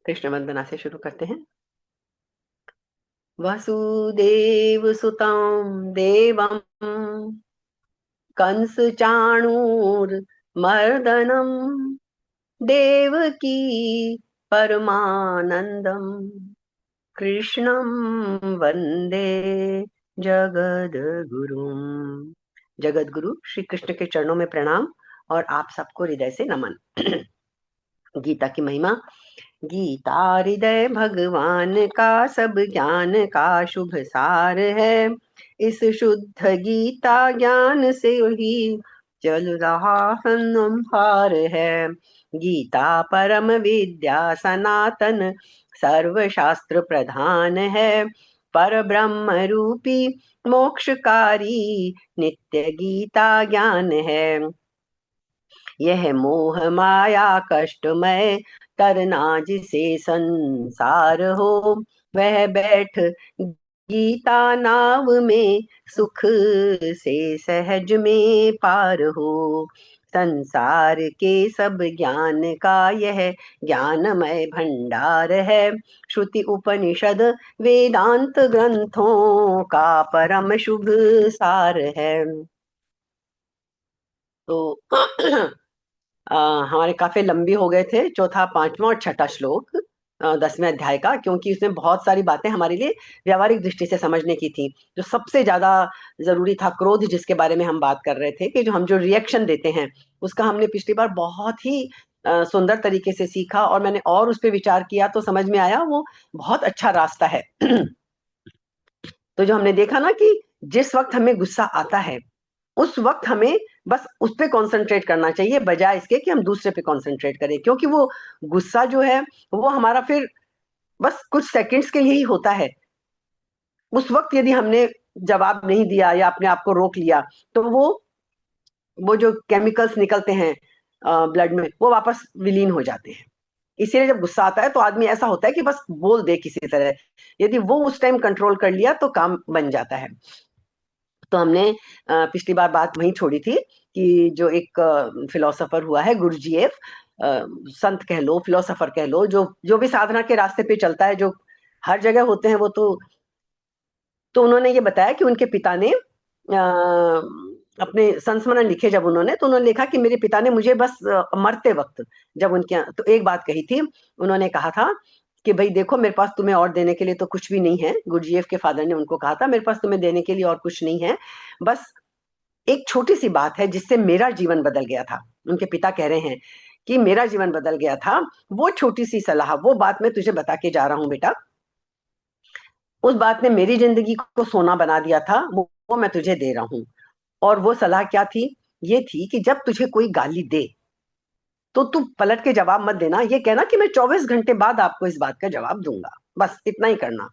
कृष्ण वंदना से शुरू करते हैं। वसुदेव सुतं देवं कंस चाणूर मर्दनम देवकी परमानंदम कृष्णं वंदे जगद्गुरुम। जगद्गुरु श्री कृष्ण के चरणों में प्रणाम और आप सबको हृदय से नमन। गीता की महिमा। गीता हृदय भगवान का सब ज्ञान का शुभ सार है। इस शुद्ध गीता ज्ञान से ही चल रहा संसार है। गीता परम विद्या सनातन सर्वशास्त्र प्रधान है। पर ब्रह्म रूपी मोक्षकारी नित्य गीता ज्ञान है। यह मोह माया कष्टमय तरना जिसे संसार हो, वह बैठ गीता नाव में सुख से सहज में पार हो। संसार के सब ज्ञान का यह ज्ञानमय भंडार है। श्रुति उपनिषद वेदांत ग्रंथों का परम शुभ सार है। तो हमारे काफी लंबी हो गए थे चौथा, पांचवा और छठा श्लोक 10वें अध्याय का, क्योंकि उसमें बहुत सारी बातें हमारे लिए व्यावहारिक दृष्टि से समझने की थी। जो सबसे ज्यादा जरूरी था, क्रोध, जिसके बारे में हम बात कर रहे थे, कि जो हम जो रिएक्शन देते हैं उसका हमने पिछली बार बहुत ही सुंदर तरीके से सीखा, और मैंने और उस पर विचार किया तो समझ में आया वो बहुत अच्छा रास्ता है। तो जो हमने देखा ना कि जिस वक्त हमें गुस्सा आता है उस वक्त हमें बस उस पे कंसंट्रेट करना चाहिए, बजाय इसके कि हम दूसरे पे कंसंट्रेट करें, क्योंकि वो गुस्सा जो है वो हमारा फिर बस कुछ सेकंड्स के लिए ही होता है। उस वक्त यदि हमने जवाब नहीं दिया या अपने आप को रोक लिया तो वो जो केमिकल्स निकलते हैं ब्लड में, वो वापस विलीन हो जाते हैं। इसीलिए जब गुस्सा आता है तो आदमी ऐसा होता है कि बस बोल दे किसी तरह। यदि वो उस टाइम कंट्रोल कर लिया तो काम बन जाता है। तो हमने पिछली बार बात वहीं छोड़ी थी कि जो एक फिलोसोफर हुआ है गुरुजीएफ, संत कह लो, फिलोसोफर कह लो, जो जो भी साधना के रास्ते पे चलता है, जो हर जगह होते हैं वो, तो उन्होंने ये बताया कि उनके पिता ने अपने संस्मरण लिखे जब उन्होंने, तो उन्होंने लिखा कि मेरे पिता ने मुझे बस मरते वक्त जब उनके तो एक बात कही थी। उन्होंने कहा था कि भाई देखो, मेरे पास तुम्हें और देने के लिए तो कुछ भी नहीं है। गुरुजीएफ के फादर ने उनको कहा था मेरे पास तुम्हें देने के लिए और कुछ नहीं है, बस एक छोटी सी बात है जिससे मेरा जीवन बदल गया था। उनके पिता कह रहे हैं कि मेरा जीवन बदल गया था, वो छोटी सी सलाह, वो बात मैं तुझे बता के जा रहा हूं बेटा। उस बात ने मेरी जिंदगी को सोना बना दिया था, वो मैं तुझे दे रहा हूं। और वो सलाह क्या थी? ये थी कि जब तुझे कोई गाली दे तो तू पलट के जवाब मत देना, ये कहना कि मैं 24 घंटे बाद आपको इस बात का जवाब दूंगा। बस इतना ही करना।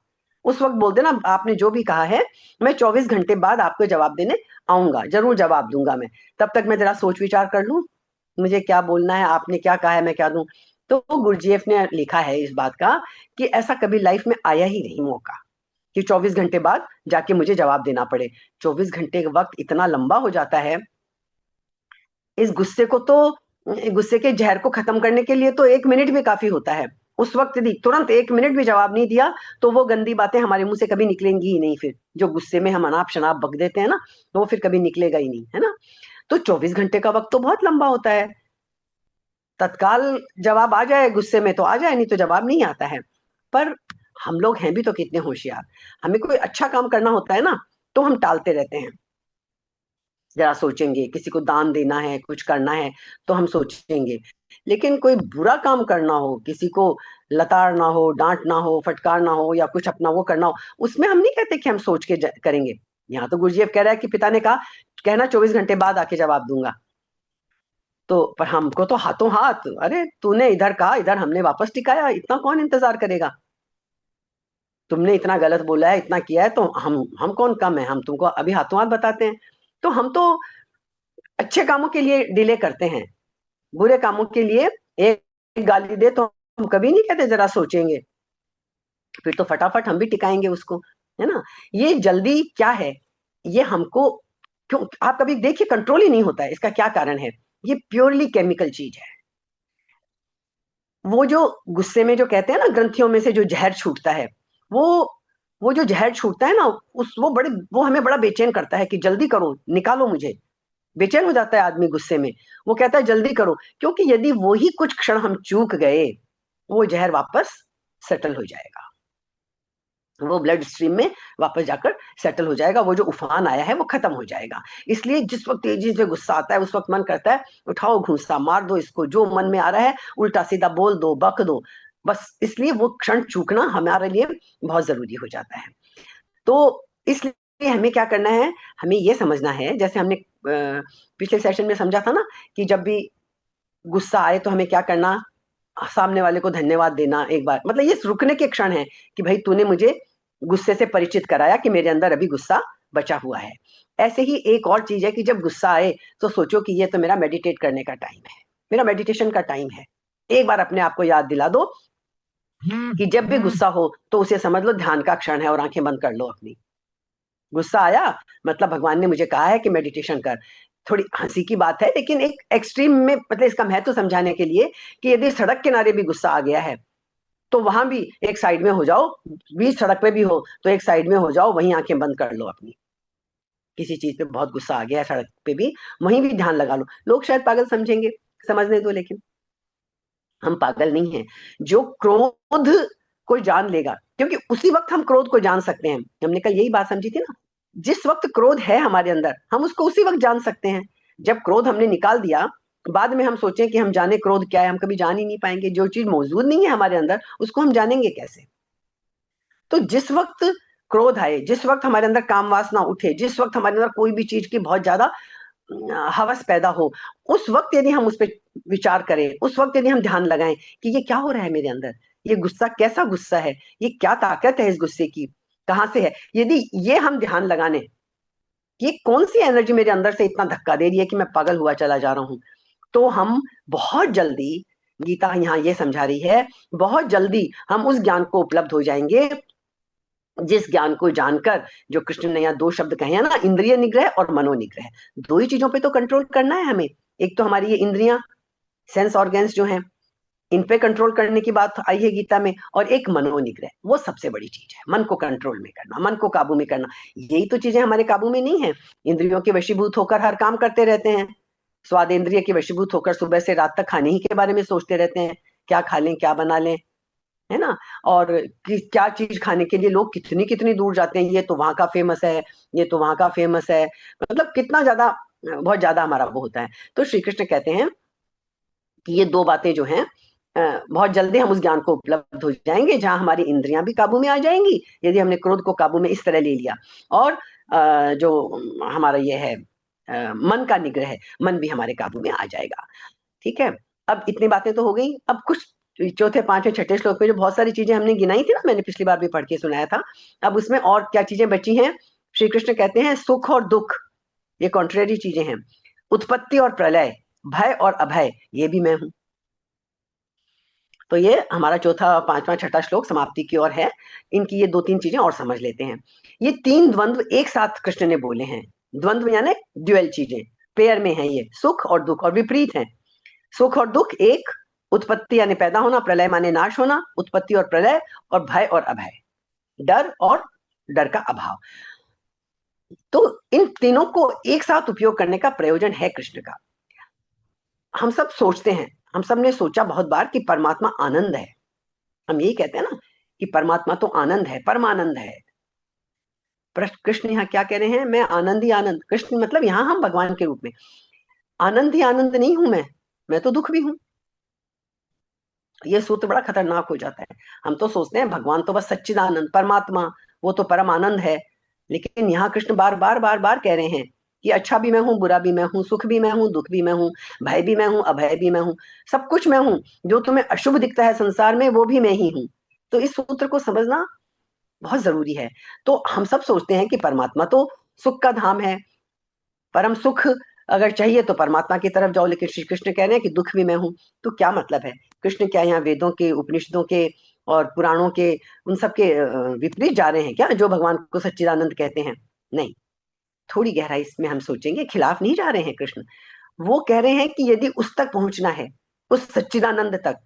उस वक्त बोल देना आपने जो भी कहा है, मैं 24 घंटे बाद आपको जवाब देने आऊंगा, जरूर जवाब दूंगा मैं। तब तक मैं जरा सोच विचार कर लूं मुझे क्या बोलना है, आपने क्या कहा है, मैं क्या दूं। तो गुरुजीएफ ने लिखा है इस बात का कि ऐसा कभी लाइफ में आया ही नहीं मौका कि 24 घंटे बाद जाके मुझे जवाब देना पड़े। 24 घंटे का वक्त इतना लंबा हो जाता है। इस गुस्से को तो, गुस्से के जहर को खत्म करने के लिए तो 1 मिनट भी काफी होता है। उस वक्त यदि तुरंत 1 मिनट भी जवाब नहीं दिया तो वो गंदी बातें हमारे मुंह से कभी निकलेंगी ही नहीं। फिर जो गुस्से में हम अनाप शनाप बक देते हैं ना, तो वो फिर कभी निकलेगा ही नहीं, है ना। तो 24 घंटे का वक्त तो बहुत लंबा होता है। तत्काल जवाब आ जाए गुस्से में तो आ जाए, नहीं तो जवाब नहीं आता है। पर हम लोग हैं भी तो कितने होशियार। हमें कोई अच्छा काम करना होता है ना, तो हम टालते रहते हैं। जरा सोचेंगे, किसी को दान देना है, कुछ करना है, तो हम सोचेंगे। लेकिन कोई बुरा काम करना हो, किसी को लताड़ना हो, डांटना हो, फटकारना हो, या कुछ अपना वो करना हो, उसमें हम नहीं कहते कि हम सोच के करेंगे। यहाँ तो गुरुजीएफ कह रहा है कि पिता ने कहा कहना 24 घंटे बाद आके जवाब दूंगा। तो पर हमको तो हाथों हाथ, अरे तूने इधर कहा, इधर हमने वापस टिकाया, इतना कौन इंतजार करेगा। तुमने इतना गलत बोला है, इतना किया है, तो हम कौन कम है, हम तुमको अभी हाथों हाथ बताते हैं। तो हम तो अच्छे कामों के लिए डिले करते हैं, बुरे कामों के लिए एक गाली दे तो हम कभी नहीं कहते जरा सोचेंगे, फिर तो फटाफट हम भी टिकाएंगे उसको, है ना। ये जल्दी क्या है, ये हमको क्यों आप कभी देखिए कंट्रोल ही नहीं होता है, इसका क्या कारण है? ये प्योरली केमिकल चीज है। वो जो गुस्से में जो कहते हैं ना, ग्रंथियों में से जो जहर छूटता है, वो वो जो जहर छूटता है ना, उस वो हमें बड़ा बेचैन करता है कि जल्दी करो, निकालो मुझे। बेचैन हो जाता है आदमी गुस्से में, वो कहता है जल्दी करो, क्योंकि यदि वो ही कुछ क्षण हम चूक गए, वो जहर वापस सेटल हो जाएगा, वो ब्लड स्ट्रीम में वापस जाकर सेटल हो जाएगा, वो जो उफान आया है वो खत्म हो जाएगा। इसलिए जिस वक्त तेजी से गुस्सा आता है, उस वक्त मन करता है उठाओ घूंसा, मार दो इसको, जो मन में आ रहा है उल्टा सीधा बोल दो, बक दो, बस। इसलिए वो क्षण चूकना हमारे लिए बहुत जरूरी हो जाता है। तो इसलिए हमें क्या करना है, हमें ये समझना है, जैसे हमने पिछले सेशन में समझा था ना, कि जब भी गुस्सा आए तो हमें क्या करना, सामने वाले को धन्यवाद देना एक बार, मतलब ये रुकने के क्षण है कि भाई तूने मुझे गुस्से से परिचित कराया कि मेरे अंदर अभी गुस्सा बचा हुआ है। ऐसे ही एक और चीज है कि जब गुस्सा आए तो सोचो कि ये तो मेरा मेडिटेट करने का टाइम है, मेरा मेडिटेशन का टाइम है। एक बार अपने आप को याद दिला दो कि जब भी गुस्सा हो तो उसे समझ लो ध्यान का क्षण है, और आंखें बंद कर लो अपनी। गुस्सा आया मतलब भगवान ने मुझे कहा है कि मेडिटेशन कर। थोड़ी हंसी की बात है, लेकिन एक एक्सट्रीम में, मतलब इसका महत्व समझाने के लिए कि यदि सड़क किनारे भी गुस्सा आ गया है तो वहां भी एक साइड में हो जाओ, बीच सड़क पे भी हो तो एक साइड में हो जाओ, वहीं आंखें बंद कर लो अपनी। किसी चीज पे बहुत गुस्सा आ गया है सड़क पे भी, वहीं भी ध्यान लगा लो। लोग शायद पागल समझेंगे, समझने दो, लेकिन हम पागल नहीं हैं। जो क्रोध को जान लेगा, क्योंकि उसी वक्त हम क्रोध को जान सकते हैं, हमने कल यही बात समझी थी ना। जिस वक्त क्रोध है हमारे अंदर, हम उसको उसी वक्त जान सकते हैं। जब क्रोध हमने निकाल दिया, बाद में हम सोचें कि हम जाने क्रोध क्या है, हम कभी जान ही नहीं पाएंगे। जो चीज मौजूद नहीं है हमारे अंदर, उसको हम जानेंगे कैसे? तो जिस वक्त क्रोध आए, जिस वक्त हमारे अंदर काम वासना उठे, जिस वक्त हमारे अंदर कोई भी चीज की बहुत ज्यादा हवस पैदा हो, उस वक्त यदि हम उस पर विचार करें, उस वक्त यदि हम ध्यान लगाएं कि ये क्या हो रहा है मेरे अंदर, ये गुस्सा कैसा गुस्सा है, ये क्या ताकत है इस गुस्से की, कहां से है, यदि ये हम ध्यान लगाने, ये कौन सी एनर्जी मेरे अंदर से इतना धक्का दे रही है कि मैं पागल हुआ चला जा रहा हूं, तो हम बहुत जल्दी, गीता यहाँ ये समझा रही है, बहुत जल्दी हम उस ज्ञान को उपलब्ध हो जाएंगे, जिस ज्ञान को जानकर, जो कृष्ण ने यहाँ दो शब्द कहे हैं ना, इंद्रिय निग्रह और मनोनिग्रह, दो ही चीजों पे तो कंट्रोल करना है हमें। एक तो हमारी ये इंद्रियां, सेंस ऑर्गन्स जो हैं, इन पे कंट्रोल करने की बात आई है गीता में, और एक मनोनिग्रह, वो सबसे बड़ी चीज है, मन को कंट्रोल में करना, मन को काबू में करना। यही तो चीजें हमारे काबू में नहीं है। इंद्रियों के वशीभूत होकर हर काम करते रहते हैं, स्वाद इंद्रिय के वशीभूत होकर सुबह से रात तक खाने ही के बारे में सोचते रहते हैं, क्या खा लें, क्या बना लें, है ना। और क्या चीज खाने के लिए लोग कितनी कितनी दूर जाते हैं, ये तो वहां का फेमस है, ये तो वहां का फेमस है, मतलब कितना ज्यादा, बहुत ज्यादा हमारा वो होता है। तो श्री कृष्ण कहते हैं कि ये दो बातें जो हैं, बहुत जल्दी हम उस ज्ञान को उपलब्ध हो जाएंगे जहां हमारी इंद्रियां भी काबू में आ जाएंगी, यदि हमने क्रोध को काबू में इस तरह ले लिया, और जो हमारा ये है मन का निग्रह है, मन भी हमारे काबू में आ जाएगा। ठीक है, अब इतनी बातें तो हो गई। अब कुछ चौथे पांचवें छठे श्लोक में जो बहुत सारी चीजें हमने गिनाई थी ना, मैंने पिछली बार भी पढ़ के सुनाया था, अब उसमें और क्या चीजें बची हैं? श्री कृष्ण कहते हैं सुख और दुख, ये कॉन्ट्रेरी चीजें हैं। उत्पत्ति और प्रलय, भय और अभय, ये भी मैं हूं। तो ये हमारा चौथा पांचवा छठा श्लोक समाप्ति की ओर है। इनकी ये दो तीन चीजें और समझ लेते हैं। ये तीन द्वंद्व एक साथ कृष्ण ने बोले हैं। द्वंद्व यानी ड्यूअल चीजें, पेयर में है ये, सुख और दुख, और विपरीत है। सुख और दुख एक, उत्पत्ति यानी पैदा होना, प्रलय माने नाश होना, उत्पत्ति और प्रलय, और भय और अभय, डर और डर का अभाव। तो इन तीनों को एक साथ उपयोग करने का प्रयोजन है कृष्ण का। हम सब सोचते हैं, हम सब ने सोचा बहुत बार कि परमात्मा आनंद है। हम यही कहते हैं ना कि परमात्मा तो आनंद है, परमानंद है। कृष्ण यहाँ क्या कह रहे हैं? मैं आनंद ही आनंद। कृष्ण मतलब यहाँ हम भगवान के रूप में आनंद ही आनंद नहीं हूं मैं तो दुख भी हूं। ये सूत्र बड़ा खतरनाक हो जाता है। हम तो सोचते हैं भगवान तो बस सच्चिदानंद परमात्मा, वो तो परम आनंद है। लेकिन यहाँ कृष्ण बार बार बार बार कह रहे हैं कि अच्छा भी मैं हूँ, बुरा भी मैं हूँ, सुख भी मैं हूँ, दुख भी मैं हूँ, भय भी मैं हूँ, अभय भी मैं हूँ, सब कुछ मैं हूँ। जो तुम्हें अशुभ दिखता है संसार में, वो भी मैं ही हूँ। तो इस सूत्र को समझना बहुत जरूरी है। तो हम सब सोचते हैं कि परमात्मा तो सुख का धाम है, परम सुख अगर चाहिए तो परमात्मा की तरफ जाओ। लेकिन श्री कृष्ण कह रहे हैं कि दुख भी मैं हूं। तो क्या मतलब है? कृष्ण क्या यहाँ वेदों के, उपनिषदों के और पुराणों के, उन सब के विपरीत जा रहे हैं क्या, जो भगवान को सच्चिदानंद कहते हैं? नहीं। थोड़ी गहराई इसमें हम सोचेंगे, खिलाफ नहीं जा रहे हैं कृष्ण। वो कह रहे हैं कि यदि उस तक पहुंचना है, उस सच्चिदानंद तक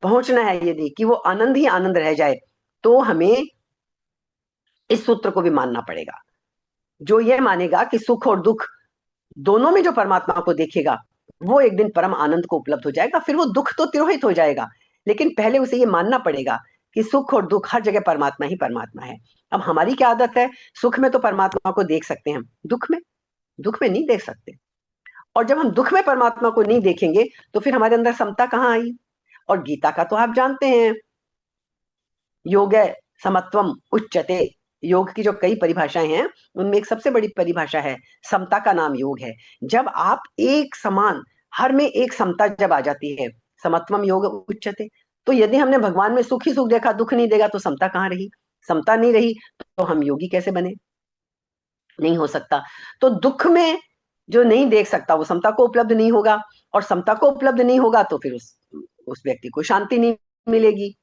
पहुंचना है, यदि कि वो आनंद ही आनंद रह जाए, तो हमें इस सूत्र को भी मानना पड़ेगा, जो ये मानेगा कि सुख और दुख दोनों में जो परमात्मा को देखेगा वो एक दिन परम आनंद को उपलब्ध हो जाएगा। फिर वो दुख तो तिरोहित हो जाएगा, लेकिन पहले उसे ये मानना पड़ेगा कि सुख और दुख हर जगह परमात्मा ही परमात्मा है। अब हमारी क्या आदत है, सुख में तो परमात्मा को देख सकते हैं, दुख में नहीं देख सकते। और जब हम दुख में परमात्मा को नहीं देखेंगे तो फिर हमारे अंदर समता कहाँ आई। और गीता का तो आप जानते हैं, योग समत्वम उच्चते, योग की जो कई परिभाषाएं हैं उनमें एक सबसे बड़ी परिभाषा है समता का नाम योग है। जब आप एक समान, हर में एक समता जब आ जाती है, समत्वम योग उच्चते, तो यदि हमने भगवान में सुख ही सुख देखा, दुख नहीं देगा, तो समता कहाँ रही। समता नहीं रही तो हम योगी कैसे बने, नहीं हो सकता। तो दुख में जो नहीं देख सकता वो समता को उपलब्ध नहीं होगा, और समता को उपलब्ध नहीं होगा तो फिर उस व्यक्ति को शांति नहीं मिलेगी।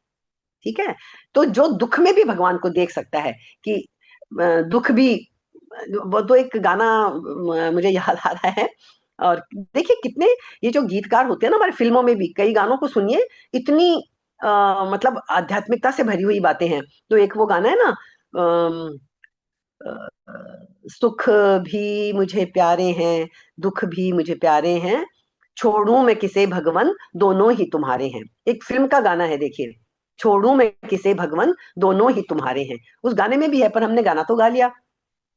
ठीक है, तो जो दुख में भी भगवान को देख सकता है कि दुख भी, वो तो एक गाना मुझे याद आ रहा है। और देखिए कितने ये जो गीतकार होते हैं ना हमारे फिल्मों में भी, कई गानों को सुनिए, इतनी मतलब आध्यात्मिकता से भरी हुई बातें हैं। तो एक वो गाना है ना, सुख भी मुझे प्यारे हैं, दुख भी मुझे प्यारे हैं, छोड़ू मैं किसे भगवन दोनों ही तुम्हारे हैं। एक फिल्म का गाना है, देखिए, छोड़ू मैं किसे भगवन दोनों ही तुम्हारे हैं। उस गाने में भी है, पर हमने गाना तो गा लिया,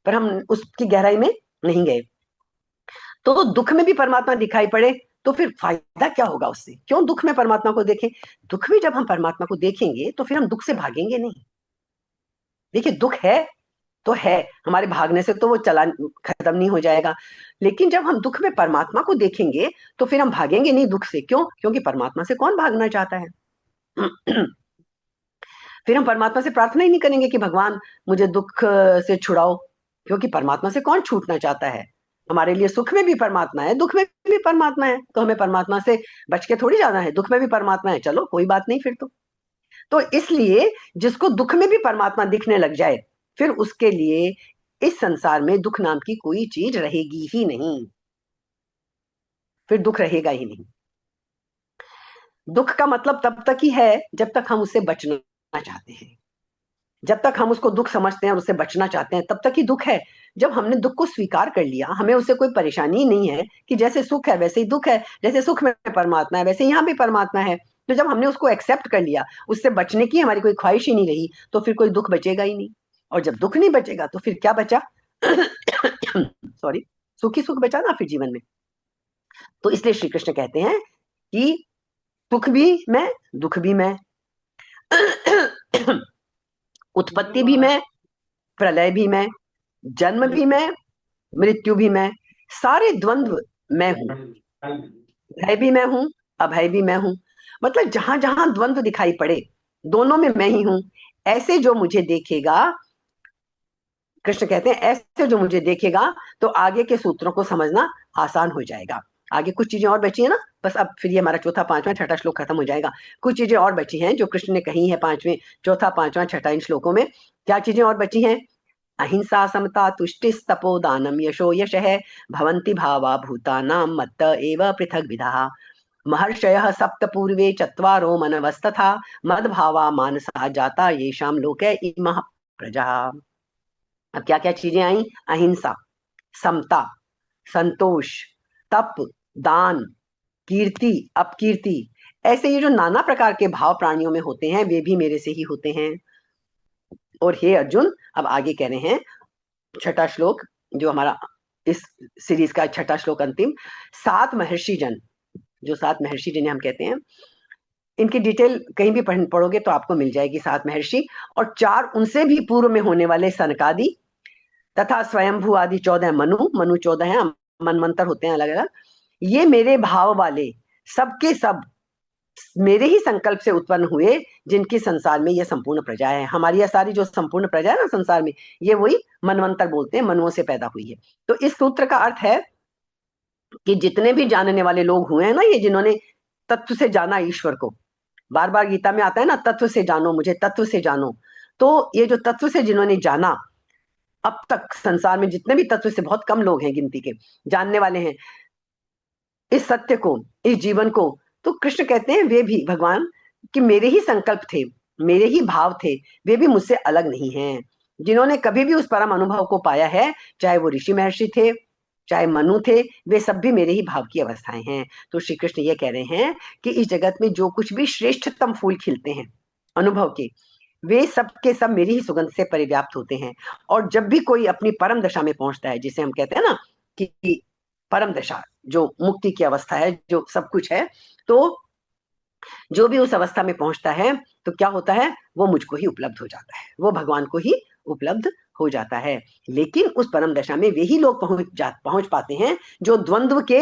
पर हम उसकी गहराई में नहीं गए। तो दुख में भी परमात्मा दिखाई पड़े तो फिर फायदा क्या होगा उससे, क्यों दुख में परमात्मा को देखें। दुख में जब हम परमात्मा को देखेंगे तो फिर हम दुख से भागेंगे नहीं। देखिए दुख है तो है, हमारे भागने से तो वो चला खत्म नहीं हो जाएगा, लेकिन जब हम दुख में परमात्मा को देखेंगे तो फिर हम भागेंगे नहीं दुख से। क्यों, क्योंकि परमात्मा से कौन भागना चाहता है। फिर हम परमात्मा से प्रार्थना ही नहीं करेंगे कि भगवान मुझे दुख से छुड़ाओ, क्योंकि परमात्मा से कौन छूटना चाहता है। हमारे लिए सुख में भी परमात्मा है, दुख में भी परमात्मा है, तो हमें परमात्मा से बच के थोड़ी जाना है। दुख में भी परमात्मा है, चलो कोई बात नहीं फिर तो इसलिए जिसको दुख में भी परमात्मा दिखने लग जाए, फिर उसके लिए इस संसार में दुख नाम की कोई चीज रहेगी ही नहीं, फिर दुख रहेगा ही नहीं। दुख का मतलब तब तक ही है जब तक हम उससे बचना चाहते हैं, जब तक हम उसको दुख समझते हैं और उससे बचना चाहते हैं तब तक ही दुख है। जब हमने दुख को स्वीकार कर लिया, हमें उससे कोई परेशानी ही नहीं है कि जैसे सुख है वैसे ही दुख है, जैसे सुख में परमात्मा है वैसे यहाँ भी परमात्मा है, तो जब हमने उसको एक्सेप्ट कर लिया, उससे बचने की हमारी कोई ख्वाहिश ही नहीं रही, तो फिर कोई दुख बचेगा ही नहीं। और जब दुख नहीं बचेगा तो फिर क्या बचा। सॉरी, सुख ही सुख बचा ना फिर जीवन में। तो इसलिए श्री कृष्ण कहते हैं कि सुख भी मैं, दुख भी मैं, उत्पत्ति भी मैं, प्रलय भी मैं, जन्म भी मैं, मृत्यु भी मैं, सारे द्वंद्व मैं हूं, भय भी मैं हूं, अभय भी मैं हूं। मतलब जहां जहां द्वंद्व दिखाई पड़े दोनों में मैं ही हूं। ऐसे जो मुझे देखेगा, कृष्ण कहते हैं ऐसे जो मुझे देखेगा तो आगे के सूत्रों को समझना आसान हो जाएगा। आगे कुछ चीजें और बची है ना, बस अब फिर ये हमारा चौथा पांचवा छठा श्लोक खत्म हो जाएगा। कुछ चीजें और बची हैं जो कृष्ण ने कही है पांचवें, चौथा पांचवा छठा इन श्लोकों में। क्या चीजें और बची हैं, अहिंसा समता तुष्टिस्तपो दानम यशो यशः भवन्ति भावा भूतानां मत्त एव पृथग् विधाः महर्षयः सप्त पूर्वे चत्वारो मनवस्तथा मद्भावा मानसा जाता येषां लोके इमः प्रजाः। अब क्या क्या चीजें आई, अहिंसा, समता, संतोष, तप, दान, कीर्ति, अपकीर्ति, ऐसे ये जो नाना प्रकार के भाव प्राणियों में होते हैं वे भी मेरे से ही होते हैं। और हे अर्जुन, अब आगे कह रहे हैं छठा श्लोक जो हमारा इस सीरीज का छठा श्लोक अंतिम, सात महर्षि जन, जो सात महर्षि जिन्हें हम कहते हैं, इनकी डिटेल कहीं भी पढ़ोगे तो आपको मिल जाएगी। सात महर्षि और चार उनसे भी पूर्व में होने वाले सनकादि तथा स्वयंभू आदि 14 मनु 14 हैं, मनमंत्र होते हैं अलग अलग। ये मेरे भाव वाले सबके सब मेरे ही संकल्प से उत्पन्न हुए, जिनकी संसार में ये संपूर्ण प्रजा है। हमारी यह सारी जो संपूर्ण प्रजा है ना संसार में, ये वही मनवंतर बोलते हैं, मनुओं से पैदा हुई है। तो इस सूत्र का अर्थ है कि जितने भी जानने वाले लोग हुए हैं ना, ये जिन्होंने तत्व से जाना ईश्वर को, बार बार गीता में आता है ना, तत्व से जानो मुझे, तत्व से जानो। तो ये जो तत्व से जिन्होंने जाना, अब तक संसार में जितने भी तत्व से बहुत कम लोग हैं गिनती के जानने वाले हैं इस सत्य को, इस जीवन को। तो कृष्ण कहते हैं वे भी भगवान कि मेरे ही संकल्प थे, मेरे ही भाव थे, वे भी मुझसे अलग नहीं हैं। जिन्होंने कभी भी उस परम अनुभव को पाया है, चाहे वो ऋषि महर्षि थे, चाहे मनु थे, वे सब भी मेरे ही भाव की अवस्थाएं हैं। तो श्री कृष्ण ये कह रहे हैं कि इस जगत में जो कुछ भी श्रेष्ठतम फूल खिलते हैं अनुभव के, वे सब के सब मेरी ही सुगंध से परिव्याप्त होते हैं। और जब भी कोई अपनी परम दशा में पहुंचता है, जिसे हम कहते हैं ना कि परम दशा, जो मुक्ति की अवस्था है, जो सब कुछ है, तो जो भी उस अवस्था में पहुंचता है तो क्या होता है, वो मुझको ही उपलब्ध हो जाता है, वो भगवान को ही उपलब्ध हो जाता है। लेकिन उस परम दशा में वे ही लोग पहुंच पाते हैं जो द्वंद्व के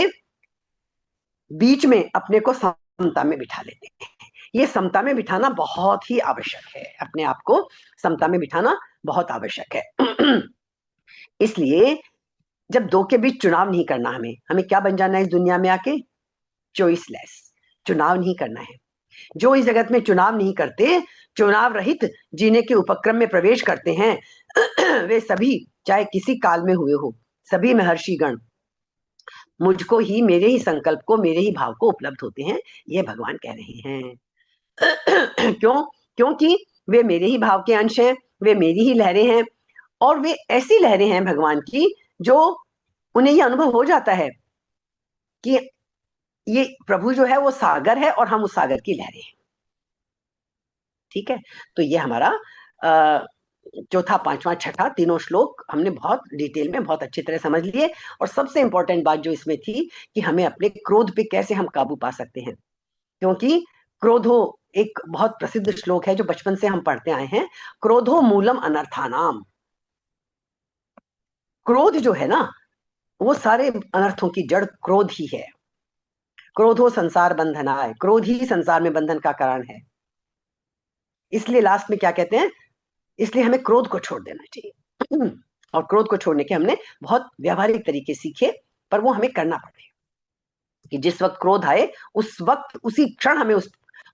बीच में अपने को समता में बिठा लेते हैं। ये समता में बिठाना बहुत ही आवश्यक है, अपने आप को समता में बिठाना बहुत आवश्यक है। इसलिए जब दो के बीच चुनाव नहीं करना, हमें हमें क्या बन जाना है इस दुनिया में आके, चॉइसलेस, चुनाव नहीं करना है। जो इस जगत में चुनाव नहीं करते, चुनाव रहित जीने के उपक्रम में प्रवेश करते हैं वे सभी चाहे किसी काल में हुए हो, सभी महर्षि गण मुझको ही, मेरे ही संकल्प को, मेरे ही भाव को उपलब्ध होते हैं, ये भगवान कह रहे हैं। क्यों? क्योंकि वे मेरे ही भाव के अंश हैं, वे मेरी ही लहरें हैं, और वे ऐसी लहरें हैं भगवान की जो उन्हें ये अनुभव हो जाता है कि ये प्रभु जो है वो सागर है और हम उस सागर की लहरें हैं। ठीक है, तो ये हमारा चौथा, पांचवा, छठा तीनों श्लोक हमने बहुत डिटेल में बहुत अच्छी तरह समझ लिए। और सबसे इंपॉर्टेंट बात जो इसमें थी कि हमें अपने क्रोध पे कैसे हम काबू पा सकते हैं, क्योंकि क्रोधो एक बहुत प्रसिद्ध श्लोक है जो बचपन से हम पढ़ते आए हैं, क्रोधो मूलम अनर्थानाम। क्रोध जो है ना, वो सारे अनर्थों की जड़ क्रोध ही है। क्रोधो संसार बंधनाय, क्रोध ही संसार में बंधन का कारण है। इसलिए लास्ट में क्या कहते हैं, इसलिए हमें क्रोध को छोड़ देना चाहिए। और क्रोध को छोड़ने के हमने बहुत व्यावहारिक तरीके सीखे, पर वो हमें करना पड़ेगा कि जिस वक्त क्रोध आए उस वक्त उसी क्षण हमें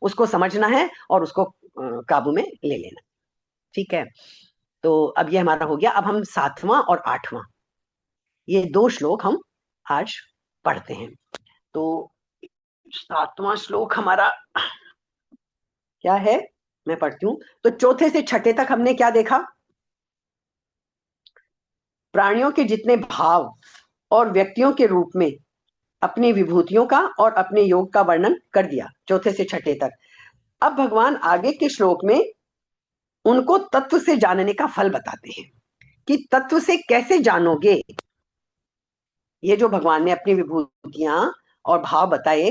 उसको समझना है और उसको काबू में ले लेना। ठीक है, तो अब ये हमारा हो गया। अब हम सातवां और आठवां, ये दो श्लोक हम आज पढ़ते हैं। तो सातवां श्लोक हमारा क्या है, मैं पढ़ती हूँ। तो चौथे से छठे तक हमने क्या देखा, प्राणियों के जितने भाव और व्यक्तियों के रूप में अपनी विभूतियों का और अपने योग का वर्णन कर दिया, चौथे से छठे तक। अब भगवान आगे के श्लोक में उनको तत्व से जानने का फल बताते हैं कि तत्व से कैसे जानोगे। ये जो भगवान ने अपनी विभूतियां और भाव बताए,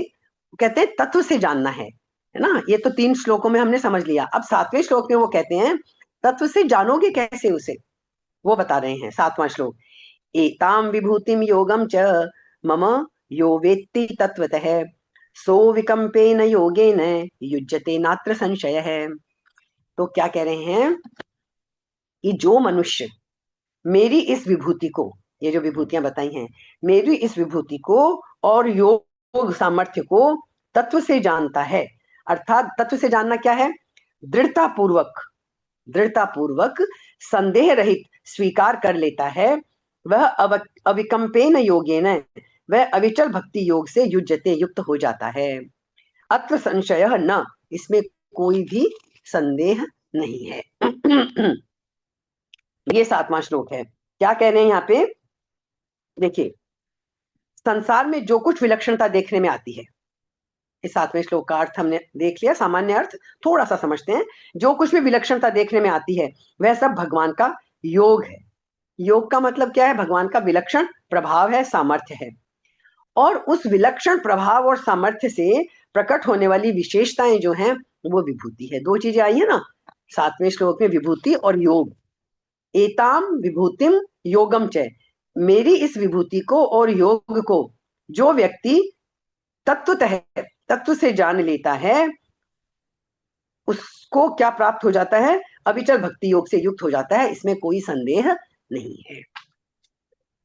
कहते हैं तत्व से जानना है ना। ये तो 3 श्लोकों में हमने समझ लिया। अब 7वें श्लोक में वो कहते हैं तत्व से जानोगे कैसे उसे, वो बता रहे हैं। 7वां श्लोक, एताम विभूतिम योगम च मम यो वेत्ति तत्वतः सो विकम्पेन योगेन युज्यते नात्र संशय है। तो क्या कह रहे हैं कि जो मनुष्य मेरी इस विभूति को, ये जो विभूतियां बताई हैं, मेरी इस विभूति को और योग सामर्थ्य को तत्व से जानता है, अर्थात तत्व से जानना क्या है, दृढ़ता पूर्वक संदेह रहित स्वीकार कर लेता है, वह अविकम्पेन योगेन, वह अविचल भक्ति योग से युज्यते, युक्त हो जाता है। अत्र संशय न, इसमें कोई भी संदेह नहीं है। ये 7वां श्लोक है। क्या कह रहे हैं यहाँ पे, देखिए, संसार में जो कुछ विलक्षणता देखने में आती है, इस 7वें श्लोक का अर्थ हमने देख लिया, सामान्य अर्थ थोड़ा सा समझते हैं। जो कुछ भी विलक्षणता देखने में आती है वह सब भगवान का योग है। योग का मतलब क्या है, भगवान का विलक्षण प्रभाव है, सामर्थ्य है। और उस विलक्षण प्रभाव और सामर्थ्य से प्रकट होने वाली विशेषताएं जो हैं वो विभूति है। 2 चीजें आई है ना 7वें श्लोक में, विभूति और योग। एताम विभूतिम योगम च, मेरी इस विभूति को और योग को जो व्यक्ति तत्वतः, तत्व से जान लेता है, उसको क्या प्राप्त हो जाता है, अविचल भक्ति योग से युक्त हो जाता है, इसमें कोई संदेह नहीं है।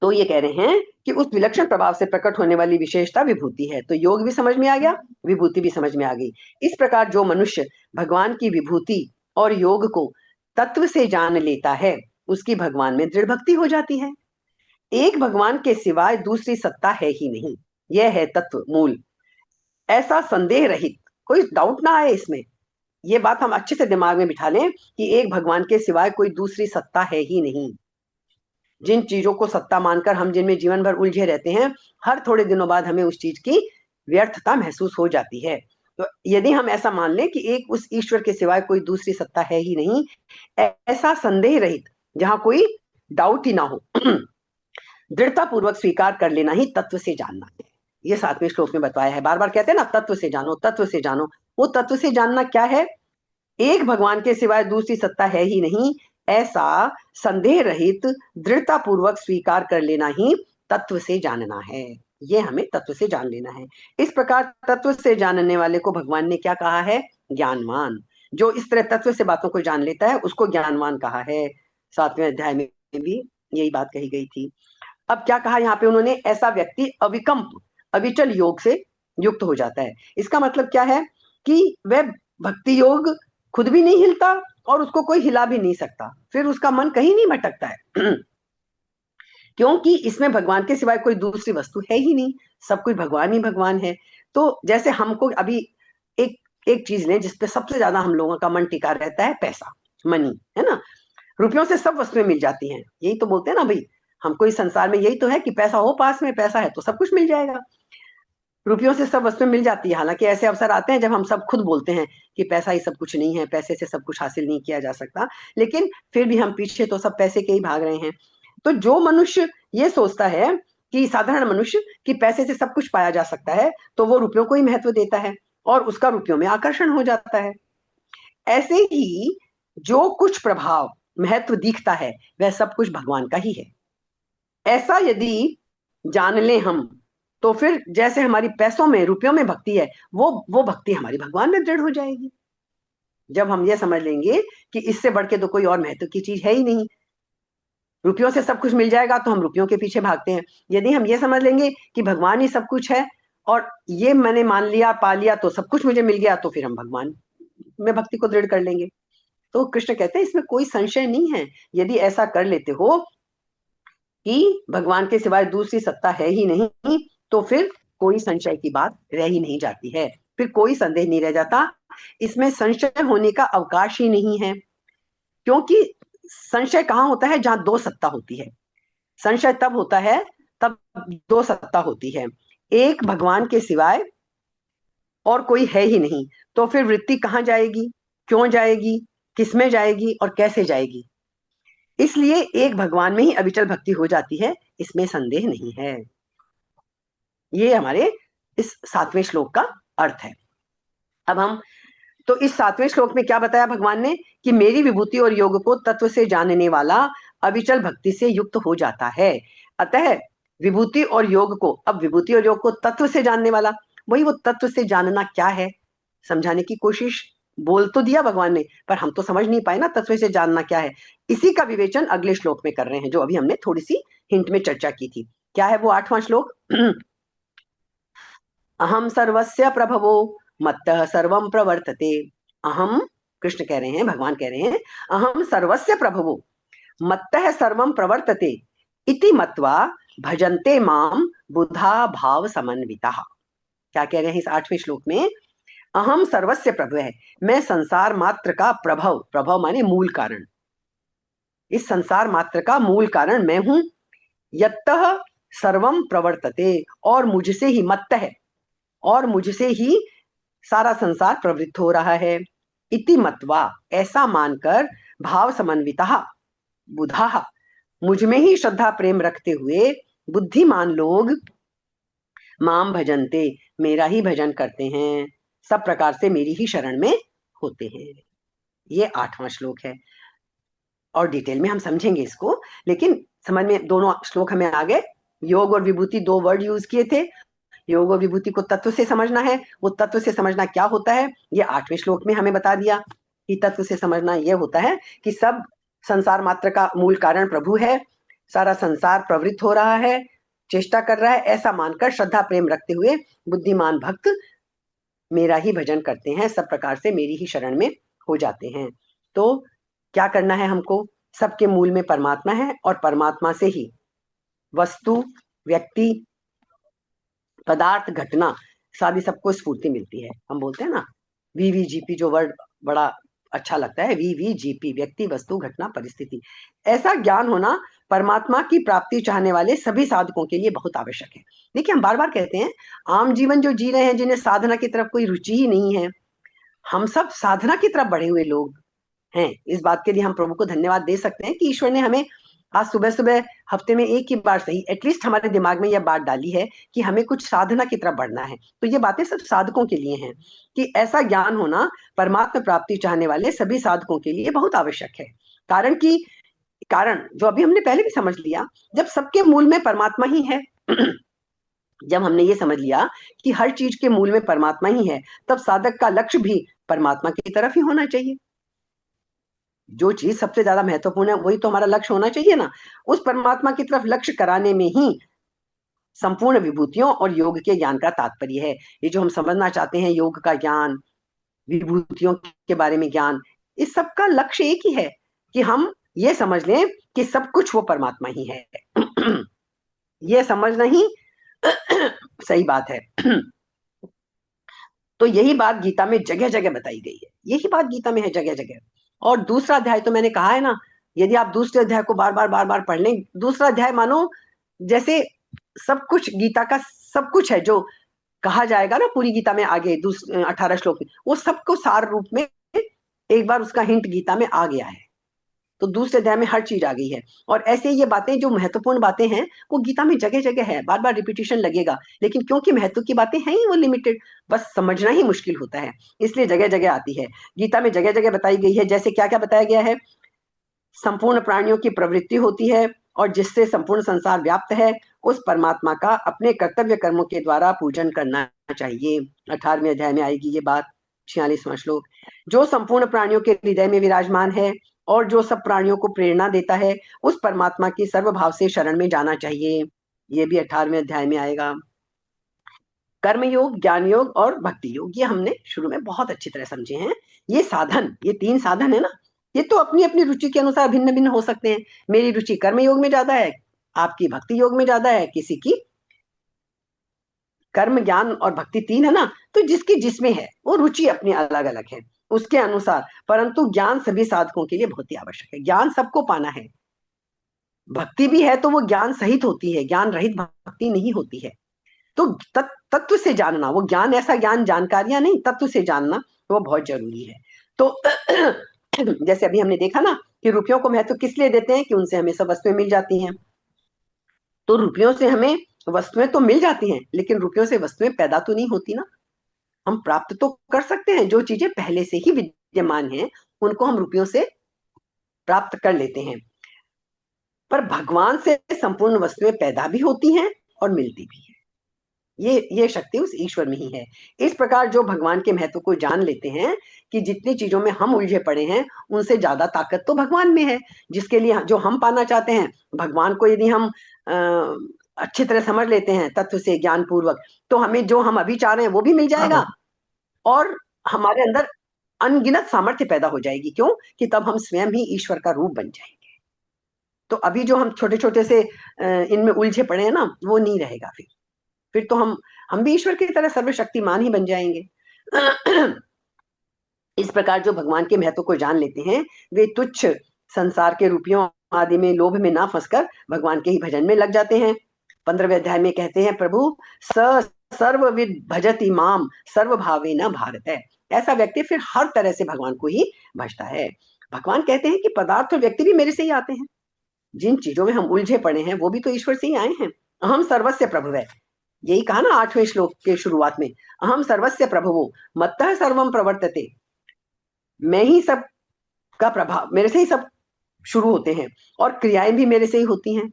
तो ये कह रहे हैं कि उस विलक्षण प्रभाव से प्रकट होने वाली विशेषता विभूति है। तो योग भी समझ में आ गया, विभूति भी समझ में आ गई। इस प्रकार जो मनुष्य भगवान की विभूति और योग को तत्व से जान लेता है, उसकी भगवान में दृढ़ भक्ति हो जाती है। एक भगवान के सिवाय दूसरी सत्ता है ही नहीं, यह है तत्व मूल। ऐसा संदेह रहित, कोई डाउट ना आए इसमें, ये बात हम अच्छे से दिमाग में बिठा लें कि एक भगवान के सिवाय कोई दूसरी सत्ता है ही नहीं। जिन चीजों को सत्ता मानकर हम जिनमें जीवन भर उलझे रहते हैं, हर थोड़े दिनों बाद हमें उस चीज की व्यर्थता महसूस हो जाती है। तो यदि हम ऐसा मान लें कि एक उस ईश्वर के सिवाय कोई दूसरी सत्ता है ही नहीं, ऐसा संदेह रहित, जहां कोई डाउट ही ना हो, दृढ़ता पूर्वक स्वीकार कर लेना ही तत्व से जानना है। ये 7वें श्लोक में बताया है। बार बार कहते हैं ना, तत्व से जानो, तत्व से जानो। वो तत्व से जानना क्या है? एक भगवान के सिवाय दूसरी सत्ता है ही नहीं, ऐसा संदेह रहित दृढ़ता पूर्वक स्वीकार कर लेना ही तत्व से जानना है। ये हमें तत्व से जान लेना है। इस प्रकार तत्व से जानने वाले को भगवान ने क्या कहा है? ज्ञानवान। जो इस तरह तत्व से बातों को जान लेता है उसको ज्ञानवान कहा है। 7वें अध्याय में भी यही बात कही गई थी। अब क्या कहा यहाँ पे उन्होंने? ऐसा व्यक्ति अविकम्प, अविचल योग से युक्त हो जाता है। इसका मतलब क्या है? कि वह भक्ति योग खुद भी नहीं हिलता और उसको कोई हिला भी नहीं सकता, फिर उसका मन कहीं नहीं भटकता है। क्योंकि इसमें भगवान के सिवाय कोई दूसरी वस्तु है ही नहीं, सब कुछ भगवान ही भगवान है। तो जैसे हमको अभी एक एक चीज ने जिसपे सबसे ज्यादा हम लोगों का मन टिका रहता है, पैसा, मनी, है ना। रुपयों से सब वस्तुएं मिल जाती हैं, यही तो बोलते हैं ना भाई, हमको इस संसार में यही तो है कि पैसा हो पास में, पैसा है तो सब कुछ मिल जाएगा। रुपयों से सब वस्तुएं मिल जाती है। हालांकि ऐसे अवसर आते हैं जब हम सब खुद बोलते हैं कि पैसा ही सब कुछ नहीं है, पैसे से सब कुछ हासिल नहीं किया जा सकता, लेकिन फिर भी हम पीछे तो सब पैसे के ही भाग रहे हैं। तो जो मनुष्य ये सोचता है कि साधारण मनुष्य कि पैसे से सब कुछ पाया जा सकता है, तो वो रुपयों को ही महत्व देता है और उसका रुपयों में आकर्षण हो जाता है। ऐसे ही जो कुछ प्रभाव महत्व दिखता है वह सब कुछ भगवान का ही है। ऐसा यदि जान लें हम, तो फिर जैसे हमारी पैसों में, रुपयों में भक्ति है, वो भक्ति हमारी भगवान में दृढ़ हो जाएगी। जब हम ये समझ लेंगे कि इससे बढ़ के तो कोई और महत्व की चीज है ही नहीं, रुपयों से सब कुछ मिल जाएगा तो हम रुपयों के पीछे भागते हैं। यदि हम ये समझ लेंगे कि भगवान ही सब कुछ है और ये मैंने मान लिया, पा लिया, तो सब कुछ मुझे मिल गया, तो फिर हम भगवान में भक्ति को दृढ़ कर लेंगे। तो कृष्ण कहते हैं इसमें कोई संशय नहीं है। यदि ऐसा कर लेते हो कि भगवान के सिवाय दूसरी सत्ता है ही नहीं, तो फिर कोई संशय की बात रह ही नहीं जाती है, फिर कोई संदेह नहीं रह जाता। इसमें संशय होने का अवकाश ही नहीं है, क्योंकि संशय कहाँ होता है? जहां दो सत्ता होती है। संशय तब होता है तब दो सत्ता होती है, एक भगवान के सिवाय और कोई है ही नहीं। तो फिर वृत्ति कहाँ जाएगी, क्यों जाएगी, किसमें जाएगी और कैसे जाएगी? इसलिए एक भगवान में ही अविचल भक्ति हो जाती है, इसमें संदेह नहीं है। ये हमारे इस 7वें श्लोक का अर्थ है। अब हम तो इस 7वें श्लोक में क्या बताया भगवान ने? कि मेरी विभूति और योग को तत्व से जानने वाला अविचल भक्ति से युक्त हो जाता है। अतः विभूति और योग को, अब विभूति और योग को तत्व से जानने वाला, वही वो तत्व से जानना क्या है समझाने की कोशिश बोल तो दिया भगवान ने, पर हम तो समझ नहीं पाए ना तत्व से जानना क्या है। इसी का विवेचन अगले श्लोक में कर रहे हैं, जो अभी हमने थोड़ी सी हिंट में चर्चा की थी। क्या है वो 8वां श्लोक? अहम सर्वस्य प्रभवो मत्तः सर्वं प्रवर्तते। अहम, कृष्ण कह रहे हैं, भगवान कह रहे हैं, अहम सर्वस्य प्रभवो मत्तः सर्वं प्रवर्तते इति मत्वा भजन्ते माम बुधा भाव समन्वितः। क्या कह रहे हैं इस 8वें श्लोक में? अहम सर्वस्य प्रभव है, मैं संसार मात्र का प्रभव, प्रभव माने मूल कारण, इस संसार मात्र का मूल कारण मैं हूं। यत्तः सर्वम प्रवर्तते, और मुझसे ही, मत्तः, और मुझसे ही सारा संसार प्रवृत्त हो रहा है। इति मत्वा, ऐसा मानकर, भाव समन्वितः बुधाः, मुझ में ही श्रद्धा प्रेम रखते हुए बुद्धिमान लोग माम भजन्ते, मेरा ही भजन करते हैं, सब प्रकार से मेरी ही शरण में होते हैं। ये 8वां श्लोक है और डिटेल में हम समझेंगे इसको, लेकिन समझ में दोनों श्लोक हमें आ गए। योग और विभूति दो वर्ड यूज किए थे। योग और विभूति को तत्व से समझना है, वो तत्व से समझना क्या होता है ये 8वें श्लोक में हमें बता दिया कि तत्व से समझना ये होता है कि सब संसार मात्र का मूल कारण प्रभु है, सारा संसार प्रवृत्त हो रहा है, चेष्टा कर रहा है, ऐसा मानकर श्रद्धा प्रेम रखते हुए बुद्धिमान भक्त मेरा ही भजन करते हैं, सब प्रकार से मेरी ही शरण में हो जाते हैं। तो क्या करना है हमको? सबके मूल में परमात्मा है और परमात्मा से ही वस्तु, व्यक्ति, पदार्थ, घटना सारी सबको स्फूर्ति मिलती है। हम बोलते हैं ना वीवीजीपी, जो वर्ड बड़ा अच्छा लगता है, वीवीजीपी, व्यक्ति, वस्तु, घटना, परिस्थिति। ऐसा ज्ञान होना परमात्मा की प्राप्ति चाहने वाले सभी साधकों के लिए बहुत आवश्यक है। देखिए, हम बार बार कहते हैं, आम जीवन जो जी रहे हैं, जिन्हें साधना की तरफ कोई रुचि ही नहीं है, हम सब साधना की तरफ बढ़े हुए लोग हैं। इस बात के लिए हम प्रभु को धन्यवाद दे सकते हैं कि ईश्वर ने हमें आज सुबह सुबह हफ्ते में एक ही बार सही एटलीस्ट हमारे दिमाग में यह बात डाली है कि हमें कुछ साधना की तरफ बढ़ना है। तो ये बातें सब साधकों के लिए हैं कि ऐसा ज्ञान होना परमात्मा प्राप्ति चाहने वाले सभी साधकों के लिए बहुत आवश्यक है। कारण जो अभी हमने पहले भी समझ लिया, जब सबके मूल में परमात्मा ही है जब हमने ये समझ लिया कि हर चीज के मूल में परमात्मा ही है, तब साधक का लक्ष्य भी परमात्मा की तरफ ही होना चाहिए। जो चीज सबसे ज्यादा महत्वपूर्ण है वही तो हमारा लक्ष्य होना चाहिए ना। उस परमात्मा की तरफ लक्ष्य कराने में ही संपूर्ण विभूतियों और योग के ज्ञान का तात्पर्य है। ये जो हम समझना चाहते हैं, योग का ज्ञान, विभूतियों के बारे में ज्ञान, इस सब का लक्ष्य एक ही है कि हम ये समझ लें कि सब कुछ वो परमात्मा ही है। ये समझना ही सही बात है। तो यही बात गीता में जगह जगह बताई गई है, यही बात गीता में है जगह जगह। और दूसरा अध्याय तो मैंने कहा है ना, यदि आप दूसरे अध्याय को बार बार पढ़ लें, दूसरा अध्याय मानो जैसे सब कुछ गीता का सब कुछ है जो कहा जाएगा ना पूरी गीता में आगे 18 श्लोक में, वो सबको सार रूप में एक बार उसका हिंट गीता में आ गया है। तो दूसरे अध्याय में हर चीज आ गई है। और ऐसे ये बातें जो महत्वपूर्ण बातें हैं वो गीता में जगह जगह है, बार बार रिपीटिशन लगेगा, लेकिन क्योंकि महत्व की बातें हैं ही वो लिमिटेड, बस समझना ही मुश्किल होता है, इसलिए जगह जगह आती है। गीता में जगह जगह बताई गई है। जैसे क्या क्या बताया गया है, संपूर्ण प्राणियों की प्रवृत्ति होती है और जिससे संपूर्ण संसार व्याप्त है, उस परमात्मा का अपने कर्तव्य कर्मों के द्वारा पूजन करना चाहिए। 18वें अध्याय में आएगी ये बात, 46वां श्लोक। जो संपूर्ण प्राणियों के हृदय में विराजमान है और जो सब प्राणियों को प्रेरणा देता है, उस परमात्मा की सर्वभाव से शरण में जाना चाहिए। ये भी 18वें अध्याय में आएगा। कर्म योग, ज्ञान योग और भक्ति योग, ये हमने शुरू में बहुत अच्छी तरह समझे हैं। ये साधन, ये 3 साधन है ना, ये तो अपनी अपनी रुचि के अनुसार भिन्न भिन्न हो सकते हैं। मेरी रुचि कर्म योग में ज्यादा है, आपकी भक्ति योग में ज्यादा है, किसी की कर्म, ज्ञान और भक्ति 3 है ना, तो जिसकी जिसमें है वो रुचि अपनी अलग अलग है उसके अनुसार। परंतु ज्ञान सभी साधकों के लिए बहुत ही आवश्यक है, ज्ञान सबको पाना है। भक्ति भी है तो वो ज्ञान सहित होती है, ज्ञान रहित भक्ति नहीं होती है। तो तत्व से जानना, वो ज्ञान ऐसा ज्ञान जानकारियां नहीं, तत्व से जानना वो बहुत जरूरी है। तो जैसे अभी हमने देखा ना कि रुपयों को महत्व किस लिए देते हैं, कि उनसे हमें सब वस्तुएं मिल जाती हैं। तो रुपयों से हमें वस्तुएं तो मिल जाती हैं, लेकिन रुपयों से वस्तुएं पैदा तो नहीं होती ना। हम प्राप्त तो कर सकते हैं, जो चीजें पहले से ही विद्यमान हैं उनको हम रुपयों से प्राप्त कर लेते हैं, पर भगवान से संपूर्ण वस्तुएं पैदा भी होती हैं और मिलती भी है। ये शक्ति उस ईश्वर में ही है। इस प्रकार जो भगवान के महत्व को जान लेते हैं कि जितनी चीजों में हम उलझे पड़े हैं उनसे ज्यादा ताकत तो भगवान में है, जिसके लिए जो हम पाना चाहते हैं भगवान को यदि हम अच्छी तरह समझ लेते हैं तत्व से ज्ञान पूर्वक, तो हमें जो हम अभी चाह रहे हैं वो भी मिल जाएगा और हमारे अंदर अनगिनत सामर्थ्य पैदा हो जाएगी। क्यों? कि तब हम स्वयं ही ईश्वर का रूप बन जाएंगे। तो अभी जो हम छोटे छोटे से इनमें उलझे पड़े हैं ना, वो नहीं रहेगा। फिर तो हम भी ईश्वर की तरह सर्वशक्तिमान ही बन जाएंगे। इस प्रकार जो भगवान के महत्व को जान लेते हैं, वे तुच्छ संसार के रुपयों आदि में लोभ में ना फंसकर भगवान के ही भजन में लग जाते हैं। 15वें अध्याय में कहते हैं प्रभु, सर्वविद भजति माम सर्वभावे न भारत है। ऐसा व्यक्ति फिर हर तरह से भगवान को ही भजता है। भगवान कहते हैं कि पदार्थ और व्यक्ति भी मेरे से ही आते हैं, जिन चीजों में हम उलझे पड़े हैं वो भी तो ईश्वर से ही आए हैं। अहम सर्वस्य प्रभु है, यही कहा ना 8वें श्लोक के शुरुआत में, अहम सर्वस्य प्रभुवो मत्तः सर्वम प्रवर्तते। मैं ही सब का प्रभाव, मेरे से ही सब शुरू होते हैं और क्रियाएं भी मेरे से ही होती हैं।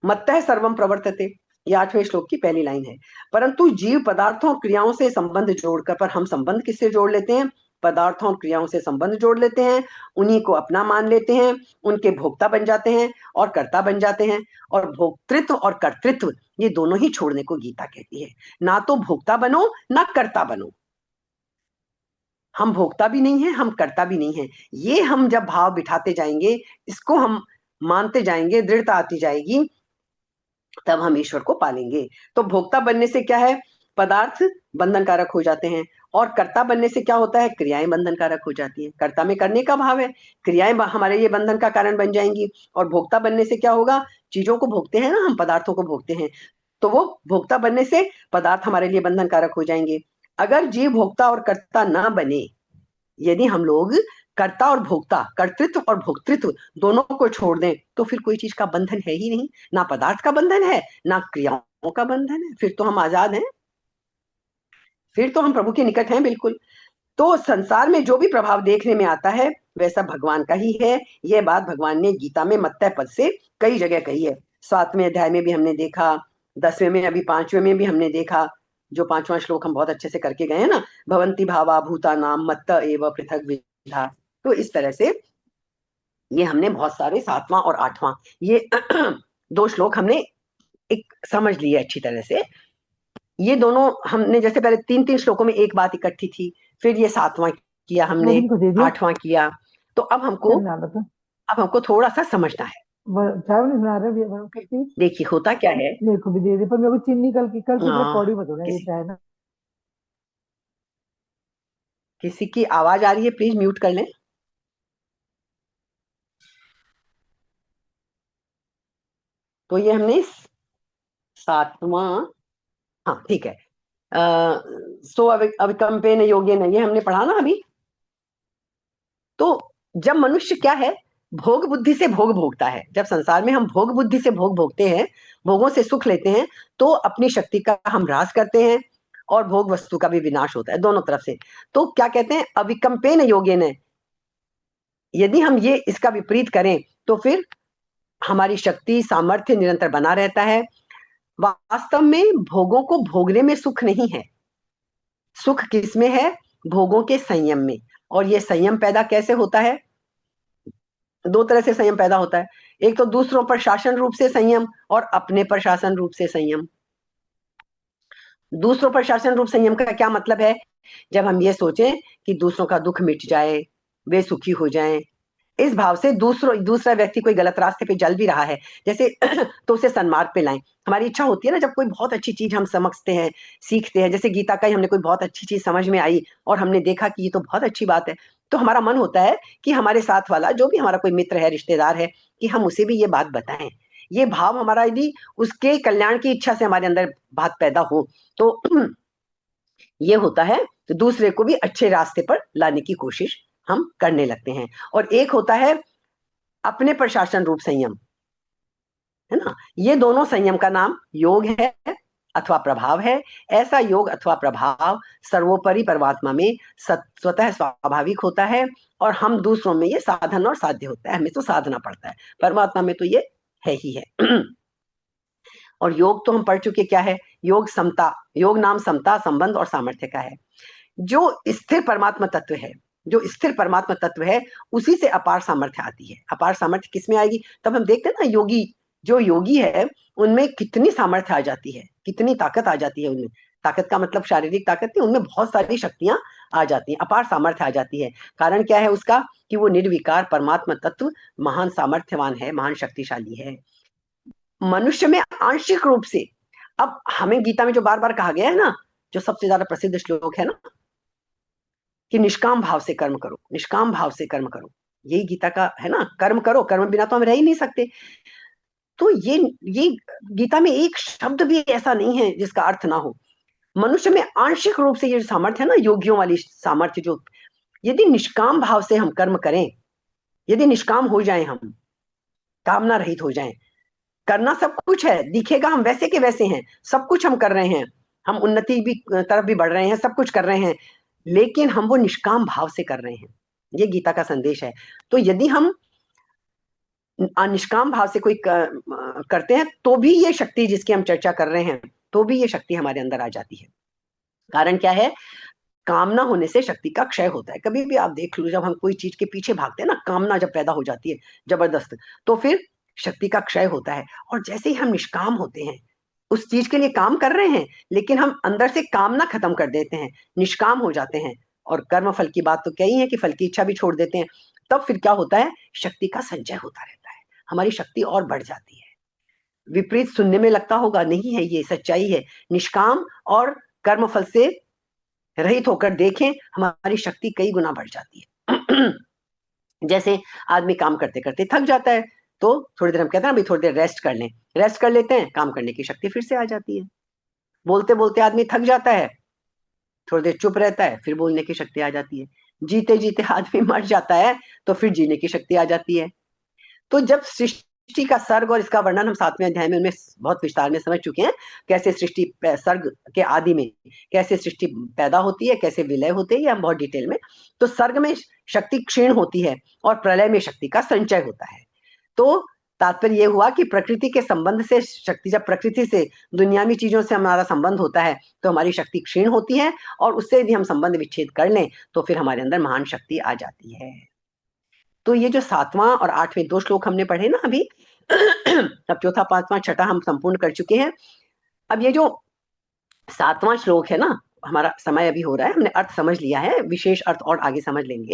मत्तः सर्वम प्रवर्तते, ये 8वें श्लोक की पहली लाइन है। परंतु जीव पदार्थों और क्रियाओं से संबंध जोड़कर, पर हम संबंध किससे जोड़ लेते हैं? पदार्थों और क्रियाओं से संबंध जोड़ लेते हैं, उन्हीं को अपना मान लेते हैं, उनके भोक्ता बन जाते हैं और कर्ता बन जाते हैं। और भोक्तृत्व और कर्तृत्व ये दोनों ही छोड़ने को गीता कहती है। ना तो भोक्ता बनो ना कर्ता बनो। हम भोगता भी नहीं है, हम करता भी नहीं है। ये हम जब भाव बिठाते जाएंगे, इसको हम मानते जाएंगे, दृढ़ता आती जाएगी, तब हम ईश्वर को पालेंगे। तो भोक्ता बनने से क्या है, पदार्थ बंधन कारक हो जाते हैं, और कर्ता बनने से क्या होता है, क्रियाएं बंधन कारक हो जाती हैं। कर्ता में करने का भाव है, क्रियाएं हमारे लिए बंधन का कारण बन जाएंगी। और भोक्ता बनने से क्या होगा, चीजों को भोगते हैं ना, हम पदार्थों को भोगते हैं, तो वो भोक्ता बनने से पदार्थ हमारे लिए बंधन कारक हो जाएंगे। अगर जीव भोक्ता और कर्ता ना बने, यदि हम लोग कर्ता और भोक्ता, कर्तृत्व और भोक्तृत्व दोनों को छोड़ दें, तो फिर कोई चीज का बंधन है ही नहीं। ना पदार्थ का बंधन है, ना क्रियाओं का बंधन है, फिर तो हम आजाद हैं, फिर तो हम प्रभु के निकट हैं बिल्कुल। तो संसार में जो भी प्रभाव देखने में आता है, वह सब भगवान का ही है। यह बात भगवान ने गीता में मत्तय पद से कई जगह कही है। 7वें अध्याय में भी हमने देखा, 10वें में, अभी 5वें में भी हमने देखा। जो 5वां श्लोक हम बहुत अच्छे से करके गए हैं ना, भवंती भावा भूता नाम मत्त एव पृथक विधा। तो इस तरह से ये हमने बहुत सारे, 7वां और 8वां, ये दो श्लोक हमने एक समझ लिए अच्छी तरह से। ये दोनों हमने, जैसे पहले 3-3 श्लोकों में एक बात इकट्ठी थी, फिर ये 7वां किया हमने, रोहन को दे दिया। 8वां किया। तो क्या बना रहा था? अब हमको थोड़ा सा समझना है। चाय नहीं बना रहे भैया करती। देखिए होता क्या है, मेरे को भी दे दे, पर मेरे को चीनी कल की तरह आ, कौड़ी मत होना ये किसी चाय ना। किसी की आवाज आ रही है, प्लीज म्यूट कर लें। तो ये हमने 7वां, हाँ ठीक है, सो अविकम्पेन योगेन, ये हमने पढ़ा ना अभी। तो जब मनुष्य क्या है, भोग बुद्धि से भोग भोगता है, जब संसार में हम भोग बुद्धि से भोग भोगते हैं, भोगों से सुख लेते हैं, तो अपनी शक्ति का हम ह्रास करते हैं, और भोग वस्तु का भी विनाश होता है, दोनों तरफ से। तो क्या कहते हैं, अविकम्पेन योगेन, यदि हम ये इसका विपरीत करें, तो फिर हमारी शक्ति सामर्थ्य निरंतर बना रहता है। वास्तव में भोगों को भोगने में सुख नहीं है, सुख किसमें है, भोगों के संयम में। और ये संयम पैदा कैसे होता है, दो तरह से संयम पैदा होता है। एक तो दूसरों पर शासन रूप से संयम, और अपने पर शासन रूप से संयम। दूसरों पर शासन रूप संयम का क्या मतलब है, जब हम ये सोचें कि दूसरों का दुख मिट जाए, वे सुखी हो जाएं, इस भाव से दूसरा व्यक्ति कोई गलत रास्ते पे चल भी रहा है, जैसे तो उसे सन्मार्ग पे लाएं। हमारी इच्छा होती है ना, जब कोई बहुत अच्छी चीज हम समझते हैं, सीखते हैं, जैसे गीता का ही हमने कोई बहुत अच्छी चीज समझ में आई, और हमने देखा कि ये तो बहुत अच्छी बात है, तो हमारा मन होता है कि हमारे साथ वाला जो भी हमारा कोई मित्र है, रिश्तेदार है, कि हम उसे भी ये बात बताएं। ये भाव हमारा, यदि उसके कल्याण की इच्छा से हमारे अंदर बात पैदा हो, तो ये होता है, तो दूसरे को भी अच्छे रास्ते पर लाने की कोशिश हम करने लगते हैं। और एक होता है अपने प्रशासन रूप संयम, है ना। ये दोनों संयम का नाम योग है अथवा प्रभाव है। ऐसा योग अथवा प्रभाव सर्वोपरि परमात्मा में स्वतः स्वाभाविक होता है, और हम दूसरों में ये साधन और साध्य होता है, हमें तो साधना पड़ता है, परमात्मा में तो ये है ही है। और योग तो हम पढ़ चुके, क्या है योग, समता, योग नाम समता, संबंध और सामर्थ्य का है। जो स्थिर परमात्मा तत्व है, जो स्थिर परमात्मा तत्व है, उसी से अपार सामर्थ्य आती है। अपार सामर्थ्य किसमें आएगी, तब हम देखते हैं ना, योगी, जो योगी है उनमें कितनी सामर्थ्य आ जाती है, कितनी ताकत आ जाती है उनमें। ताकत का मतलब शारीरिक ताकत नहीं, उनमें बहुत सारी शक्तियां आ जाती हैं, अपार सामर्थ्य आ जाती है। कारण क्या है उसका, कि वो निर्विकार परमात्मा तत्व महान सामर्थ्यवान है, महान शक्तिशाली है। मनुष्य में आंशिक रूप से, अब हमें गीता में जो बार बार कहा गया है ना, जो सबसे ज्यादा प्रसिद्ध श्लोक है ना, कि निष्काम भाव से कर्म करो, निष्काम भाव से कर्म करो, यही गीता का है ना, कर्म करो, कर्म बिना तो हम रह ही नहीं सकते। तो ये गीता में एक शब्द भी ऐसा नहीं है जिसका अर्थ ना हो। मनुष्य में आंशिक रूप से ये सामर्थ्य है ना, योगियों वाली सामर्थ्य, जो यदि निष्काम भाव से हम कर्म करें, यदि निष्काम हो जाएं, हम कामना रहित हो जाएं, करना सब कुछ है, दिखेगा हम वैसे के वैसे हैं, सब कुछ हम कर रहे हैं, हम उन्नति भी तरफ भी बढ़ रहे हैं, सब कुछ कर रहे हैं, लेकिन हम वो निष्काम भाव से कर रहे हैं, ये गीता का संदेश है। तो यदि हम निष्काम भाव से कोई करते हैं, तो भी ये शक्ति जिसकी हम चर्चा कर रहे हैं, तो भी ये शक्ति हमारे अंदर आ जाती है। कारण क्या है, कामना होने से शक्ति का क्षय होता है। कभी भी आप देख लो, जब हम कोई चीज के पीछे भागते हैं ना, कामना जब पैदा हो जाती है जबरदस्त, तो फिर शक्ति का क्षय होता है। और जैसे ही हम निष्काम होते हैं, उस चीज के लिए काम कर रहे हैं, लेकिन हम अंदर से कामना खत्म कर देते हैं, निष्काम हो जाते हैं, और कर्म फल की बात तो क्या ही है कि फल की इच्छा भी छोड़ देते हैं, तब फिर क्या होता है, शक्ति का संचय होता रहता है, हमारी शक्ति और बढ़ जाती है। विपरीत सुनने में लगता होगा, नहीं है, ये सच्चाई है। निष्काम और कर्म फल से रहित होकर देखें, हमारी शक्ति कई गुना बढ़ जाती है। जैसे आदमी काम करते करते थक जाता है, तो थोड़ी देर हम कहते हैं अभी थोड़ी देर रेस्ट कर लें, रेस्ट कर लेते हैं, काम करने की शक्ति फिर से आ जाती है। बोलते बोलते आदमी थक जाता है, थोड़ी देर चुप रहता है, फिर बोलने की शक्ति आ जाती है। जीते जीते आदमी मर जाता है, तो फिर जीने की शक्ति आ जाती है। तो जब सृष्टि का सर्ग, और इसका वर्णन हम 7वें अध्याय में उनमें बहुत विस्तार में समझ चुके हैं, कैसे सृष्टि सर्ग के आदि में कैसे सृष्टि पैदा होती है, कैसे विलय होते हैं, ये हम बहुत डिटेल में। तो सर्ग में शक्ति क्षीण होती है और प्रलय में शक्ति का संचय होता है। तो तात्पर्य यह हुआ कि प्रकृति के संबंध से शक्ति, जब प्रकृति से, दुनियावी चीजों से हमारा संबंध होता है, तो हमारी शक्ति क्षीण होती है, और उससे यदि हम संबंध विच्छेद कर लें तो फिर हमारे अंदर महान शक्ति आ जाती है। तो ये जो 7वां और 8वें 2 श्लोक हमने पढ़े ना अभी, अब चौथा, 5वां, 6ठा हम संपूर्ण कर चुके हैं। अब ये जो 7वां श्लोक है ना, हमारा समय अभी हो रहा है, हमने अर्थ समझ लिया है, विशेष अर्थ और आगे समझ लेंगे।